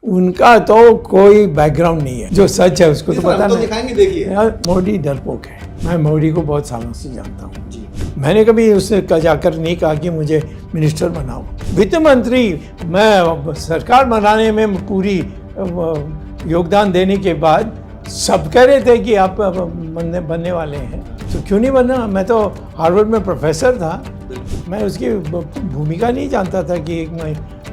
उनका तो कोई बैकग्राउंड नहीं है, जो सच है उसको तो पता नहीं। दिखाएंगे, देखिए यार मोदी डरपोक है। मैं मोदी को बहुत सालों से जानता हूँ जी। मैंने कभी उससे जाकर नहीं कहा कि मुझे मिनिस्टर बनाओ। वित्त मंत्री मैं सरकार बनाने में पूरी योगदान देने के बाद सब कह रहे थे कि आप बनने वाले हैं, तो क्यों नहीं बना। मैं तो हार्वर्ड में प्रोफेसर था, मैं उसकी भूमिका नहीं जानता था कि एक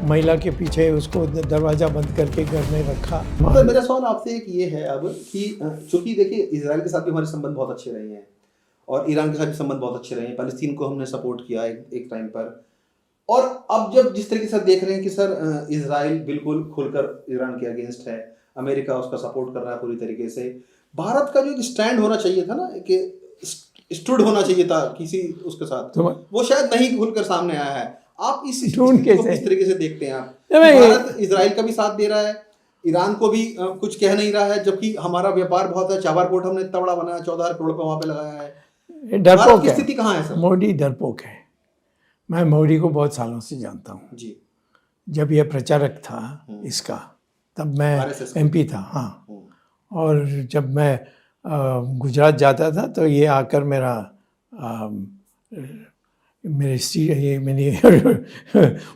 महिला के पीछे उसको दरवाजा बंद करके घर में रखा। तो मेरा सवाल आपसे एक ये है अब कि चूंकि देखिए इजराइल के साथ भी हमारे संबंध बहुत अच्छे रहे हैं और ईरान के साथ भी संबंध बहुत अच्छे रहे हैं, पैलेस्टीन को हमने सपोर्ट किया एक टाइम पर, और अब जब जिस तरीके से देख रहे हैं कि सर इजराइल बिल्कुल खुलकर ईरान के अगेंस्ट है, अमेरिका उसका सपोर्ट कर रहा है पूरी तरीके से, भारत का जो एक स्टैंड होना चाहिए था ना, कि स्टूड होना चाहिए था किसी उसके साथ, तो वो शायद नहीं खुलकर सामने आया है। आप इस स्थिति को किस तरीके से देखते हैं आप? भारत इजराइल का भी साथ दे रहा है, ईरान को भी कुछ कह नहीं रहा है, जबकि हमारा व्यापार बहुत है, चाबार पोर्ट हमने इतना बड़ा बनाया, 14,000 करोड़ का वहां पे लगाया है। डरपोक की स्थिति कहाँ है सर? मोदी डरपोक है। मैं मोदी को बहुत सालों से जानता हूँ जी। जब यह प्रचारक था इसका, तब मैं एमपी था, हाँ, और जब मैं गुजरात जाता था तो ये आकर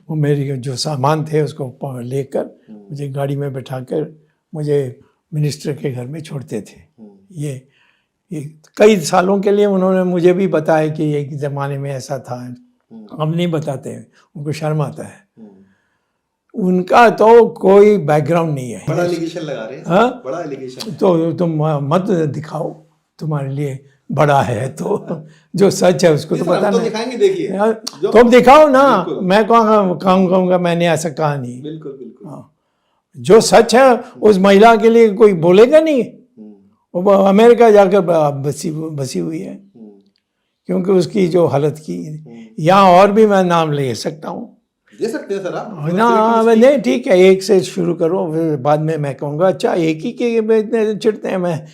वो मेरी जो सामान थे उसको लेकर मुझे गाड़ी में बैठाकर मुझे मिनिस्टर के घर में छोड़ते थे। ये कई सालों के लिए उन्होंने मुझे भी बताया कि एक ज़माने में ऐसा था। हम नहीं बताते हैं, उनको शर्म आता है। उनका तो कोई बैकग्राउंड नहीं है। बड़ा एलिगेशन लगा रहे हैं। हाँ, बड़ा एलिगेशन। तो तुम मत दिखाओ, तुम्हारे लिए बड़ा है तो जो सच है उसको तो पता नहीं। दिखाएंगे, देखिए तुम दिखाओ ना, मैं कहूँगा मैंने ऐसा कहा नहीं। बिल्कुल बिल्कुल। हाँ, जो सच है उस महिला के लिए कोई बोलेगा नहीं। वो अमेरिका जाकर बसी हुई है, क्योंकि उसकी जो हालत की, यहाँ और भी मैं नाम ले सकता हूँ। दे सकते हैं सर आप ना, नहीं ठीक है, एक से शुरू करो, फिर बाद में मैं कहूँगा अच्छा एक ही के इतने चिढ़ते हैं। मैं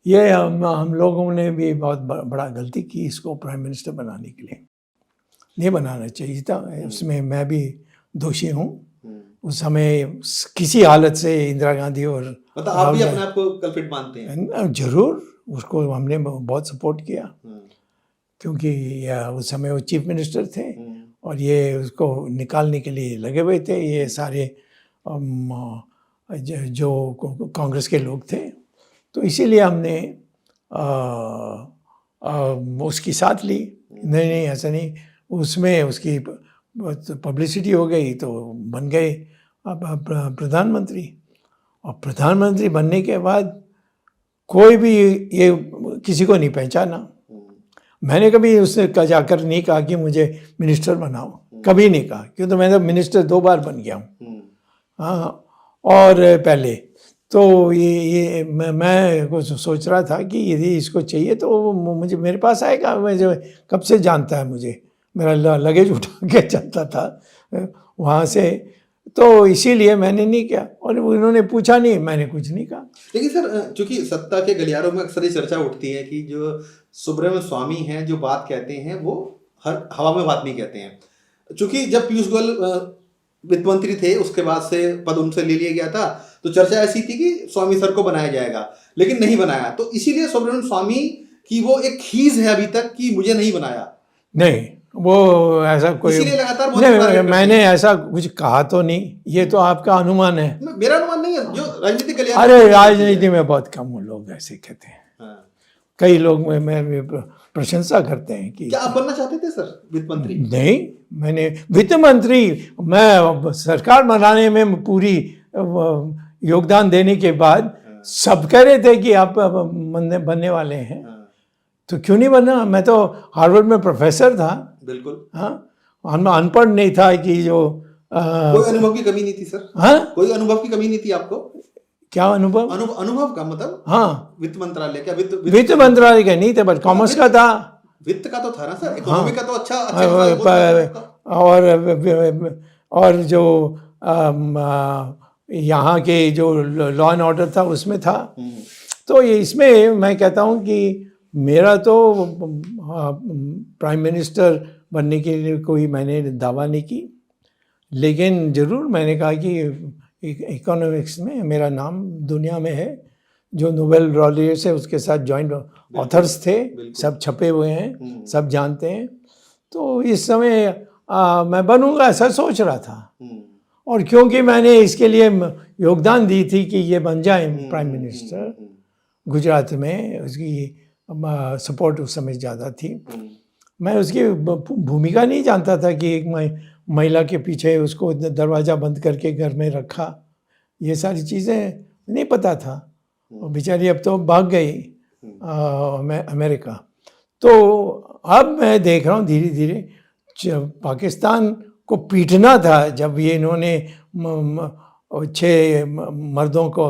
ये हम लोगों ने भी बहुत बड़ा गलती की इसको प्राइम मिनिस्टर बनाने के लिए। नहीं बनाना चाहिए था, उसमें मैं भी दोषी हूँ। उस समय किसी हालत से इंदिरा गांधी और मतलब आप भी अपने आप को कल्प्रिट मानते हैं? जरूर, उसको हमने बहुत सपोर्ट किया, क्योंकि उस समय वो चीफ मिनिस्टर थे और ये उसको निकालने के लिए लगे हुए थे ये सारे जो कांग्रेस के लोग थे। तो इसीलिए हमने उसकी साथ ली। नहीं ऐसा नहीं, उसमें उसकी पब्लिसिटी हो गई तो बन गए प्रधानमंत्री। और प्रधानमंत्री बनने के बाद कोई भी ये किसी को नहीं पहचाना। मैंने कभी उससे जाकर नहीं कहा कि मुझे मिनिस्टर बनाओ, कभी नहीं कहा, क्योंकि तो मैं तो मिनिस्टर 2 बार बन गया हूँ। हाँ, और पहले तो ये मैं कुछ सोच रहा था कि यदि इसको चाहिए तो मुझे मेरे पास आएगा। मुझे कब से जानता है, मुझे मेरा लगेज उठा के चलता था वहाँ से, तो इसीलिए मैंने नहीं किया और उन्होंने पूछा नहीं, मैंने कुछ नहीं कहा। लेकिन सर चूंकि सत्ता के गलियारों में अक्सर ये चर्चा उठती है कि जो सुब्रमण्यम स्वामी हैं जो बात कहते हैं वो हर हवा में बात नहीं कहते हैं। चूंकि जब पीयूष गोयल वित्त मंत्री थे उसके बाद से पद उनसे ले लिया गया था, तो चर्चा ऐसी थी कि स्वामी सर को बनाया जाएगा, लेकिन नहीं बनाया। तो इसीलिए सुब्रमण्यम स्वामी की वो एक खीज है अभी तक कि मुझे नहीं बनाया। नहीं, वो ऐसा कोई नहीं, मैंने ऐसा कुछ कहा तो नहीं, ये तो आपका अनुमान है। मेरा अनुमान नहीं है, जो राजनीतिक गलियारे। अरे राजनीति में बहुत कम लोग ऐसे कहते हैं। कई लोग मैं प्रशंसा करते हैं कि क्या आप बनना चाहते थे सर वित्त मंत्री? नहीं, मैंने वित्त मंत्री मैं सरकार बनाने में पूरी योगदान देने के बाद सब कह रहे थे कि आप बनने वाले हैं, तो क्यों नहीं बना। मैं तो हार्वर्ड में प्रोफेसर था। बिल्कुल। हाँ, अनपढ़ नहीं था कि जो कोई अनुभव की कमी नहीं थी सर? हाँ, कोई अनुभव की कमी नहीं थी आपको? क्या अनुभव? अनुभव का मतलब? हाँ, वित्त मंत्रालय क्या वित्त मंत्रालय का नहीं था, बट कॉमर्स का था। वित्त का तो था ना सर, इकोनॉमी का तो अच्छा और जो यहाँ के जो लॉ एंड ऑर्डर था उसमें था। तो ये इसमें मैं कहता हूँ कि मेरा तो प्राइम मिनिस्टर बनने के लिए कोई मैंने दावा नहीं की, लेकिन ज़रूर मैंने कहा कि इकोनॉमिक्स में मेरा नाम दुनिया में है, जो नोबेल लॉरेट है उसके साथ जॉइंट ऑथर्स थे, सब छपे हुए हैं, सब जानते हैं। तो इस समय मैं बनूंगा ऐसा सोच रहा था, और क्योंकि मैंने इसके लिए योगदान दी थी कि ये बन जाए प्राइम मिनिस्टर गुजरात में, उसकी सपोर्ट उस समय ज़्यादा थी। मैं उसकी भूमिका नहीं जानता था कि एक महिला के पीछे उसको दरवाज़ा बंद करके घर में रखा, ये सारी चीज़ें नहीं पता था। और बेचारी अब तो भाग गई अमेरिका। तो अब मैं देख रहा हूँ धीरे धीरे पाकिस्तान को पीटना था, जब ये इन्होंने 6 मर्दों को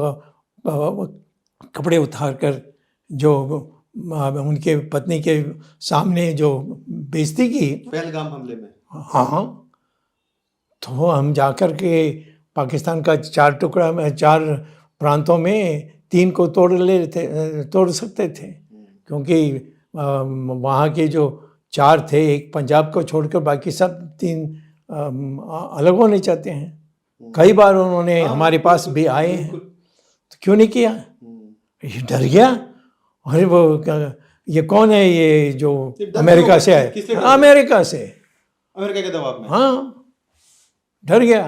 कपड़े उतार कर जो उनके पत्नी के सामने जो बेइज्जती की पहलगाम हमले में। हाँ, तो हम जाकर के पाकिस्तान का 4 टुकड़ा में 4 प्रांतों में 3 को तोड़ सकते थे, क्योंकि वहाँ के जो 4 थे, एक पंजाब को छोड़कर बाकी सब 3 अलग होने चाहते हैं। कई बार उन्होंने हमारे पास भी आए हैं, तो क्यों नहीं किया? ये डर गया। अरे वो ये कौन है ये जो अमेरिका से आए? अमेरिका से, अमेरिका के दबाव में। हाँ, डर गया।